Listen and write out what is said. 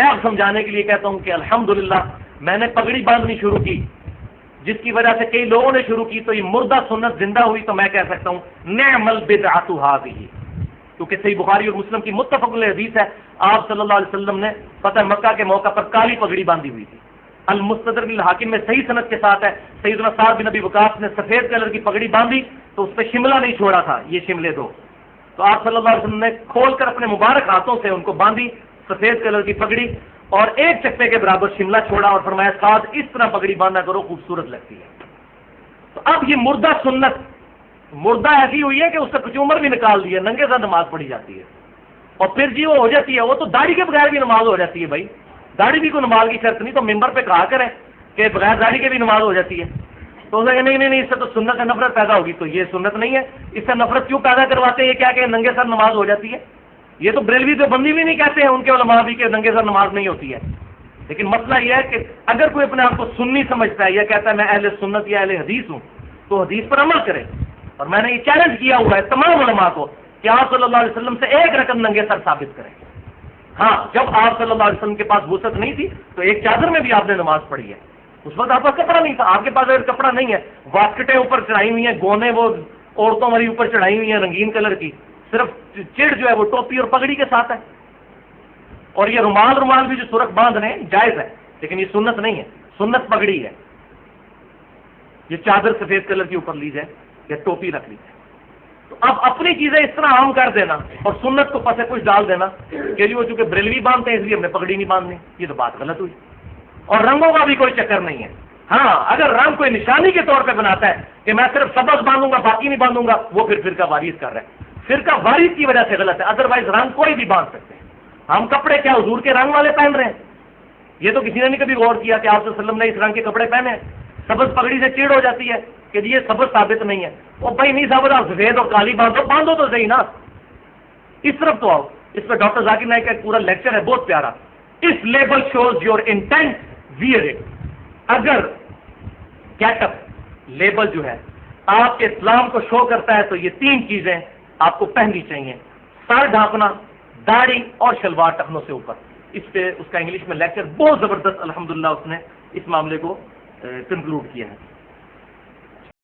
میں اب سمجھانے کے لیے کہتا ہوں کہ الحمدللہ میں نے پگڑی باندھنی شروع کی، جس کی وجہ سے کئی لوگوں نے شروع کی تو یہ مردہ سنت زندہ ہوئی، تو میں کہہ سکتا ہوں نعم البدعۃ ھذہ، کیونکہ صحیح بخاری اور مسلم کی متفق علیہ حدیث ہے، آپ صلی اللہ علیہ وسلم نے فتح مکہ کے موقع پر کالی پگڑی باندھی ہوئی تھی۔ المستدرک للحاکم میں صحیح سند کے ساتھ ہے، سیدنا سعد بن ابی وقاص نے سفید کلر کی پگڑی باندھی تو اس پہ شملہ نہیں چھوڑا تھا، یہ شملے دو، تو آپ صلی اللہ علیہ وسلم نے کھول کر اپنے مبارک ہاتھوں سے ان کو باندھی سفید کلر کی پگڑی، اور ایک چپے کے برابر شملہ چھوڑا اور فرمایا سعد اس طرح پگڑی باندھا کرو، خوبصورت لگتی ہے۔ تو اب یہ مردہ سنت مردہ ایسی ہوئی ہے کہ اس سے کچھ عمر بھی نکال دی ہے، ننگے سر نماز پڑھی جاتی ہے، اور پھر جی وہ ہو جاتی ہے، وہ تو داڑھی کے بغیر بھی نماز ہو جاتی ہے بھائی، داڑھی بھی کوئی نماز کی شرط نہیں، تو ممبر پہ کہا کرے کہ بغیر داڑھی کے بھی نماز ہو جاتی ہے، تو اسے کہ نہیں اس سے تو سنت سے نفرت پیدا ہوگی، تو یہ سنت نہیں ہے، اس سے نفرت کیوں پیدا کرواتے ہیں؟ یہ کیا کہ ننگے سر نماز ہو جاتی ہے؟ یہ تو بریلوی تو بندی بھی نہیں کہتے ہیں ان کے علماء بھی کہ ننگے سر نماز نہیں ہوتی ہے، لیکن مسئلہ یہ ہے کہ اگر کوئی اپنے آپ کو سنی سمجھتا ہے یا کہتا ہے میں اہل سنت یا اہل حدیث ہوں تو حدیث پر عمل کرے، اور میں نے یہ چیلنج کیا ہوا ہے تمام علماء کو کہ آپ صلی اللہ علیہ وسلم سے ایک رقم ننگے سر ثابت کریں۔ ہاں جب آپ صلی اللہ علیہ وسلم کے پاس وسعت نہیں تھی تو ایک چادر میں بھی آپ نے نماز پڑھی ہے، اس وقت آپ کا کپڑا نہیں تھا، آپ کے پاس اگر کپڑا نہیں ہے، واسکٹیں اوپر چڑھائی ہوئی ہیں، گونے وہ عورتوں والی اوپر چڑھائی ہوئی ہیں رنگین کلر کی، صرف چڑ جو ہے وہ ٹوپی اور پگڑی کے ساتھ ہے، اور یہ رومال بھی جو سرخ باندھ رہے ہیں جائز ہے، لیکن یہ سنت نہیں ہے، سنت پگڑی ہے، یہ چادر سفید کلر کی اوپر لی جائے یا ٹوپی رکھ لی جائے۔ تو اب اپنی چیزیں اس طرح عام کر دینا اور سنت کو پسے کچھ ڈال دینا کہ جی وہ چونکہ بریلوی باندھتے ہیں اس لیے ہم نے پگڑی نہیں باندھنی، یہ تو بات غلط ہوئی۔ اور رنگوں کا بھی کوئی چکر نہیں ہے، ہاں اگر رنگ کوئی نشانی کے طور پہ بناتا ہے کہ میں صرف سبز باندھوں گا باقی نہیں باندھوں گا، وہ پھر فرقہ واریت کر رہا ہے، فرقہ واریت کی وجہ سے غلط ہے، ادروائز رنگ کوئی بھی باندھ سکتے ہیں۔ ہم کپڑے کیا حضور کے رنگ والے پہن رہے ہیں؟ یہ تو کسی نے نہیں کبھی غور کیا کہ آپ صلی اللہ علیہ وسلم نے اس رنگ کے کپڑے پہنے ہیں۔ سبز پگڑی سے چیڑ ہو جاتی ہے کہ یہ سبز ثابت نہیں ہے، وہ بھائی نہیں ثابت، آپ سفید اور کالی باندھو تو صحیح نا، اس طرف تو آؤ۔ اس پہ ڈاکٹر ذاکر نائک کا ایک پورا لیکچر ہے بہت پیارا، اس label shows your intent wear it. اگر گیٹ اپ لیبل جو ہے آپ کے اسلام کو شو کرتا ہے تو یہ تین چیزیں آپ کو پہننی چاہیے، سر ڈھانپنا، داڑھی اور شلوار ٹخنوں سے اوپر۔ اس پہ اس کا انگلش میں لیکچر بہت زبردست الحمدللہ اس نے اس معاملے کو کنکلوڈ کیا ہے۔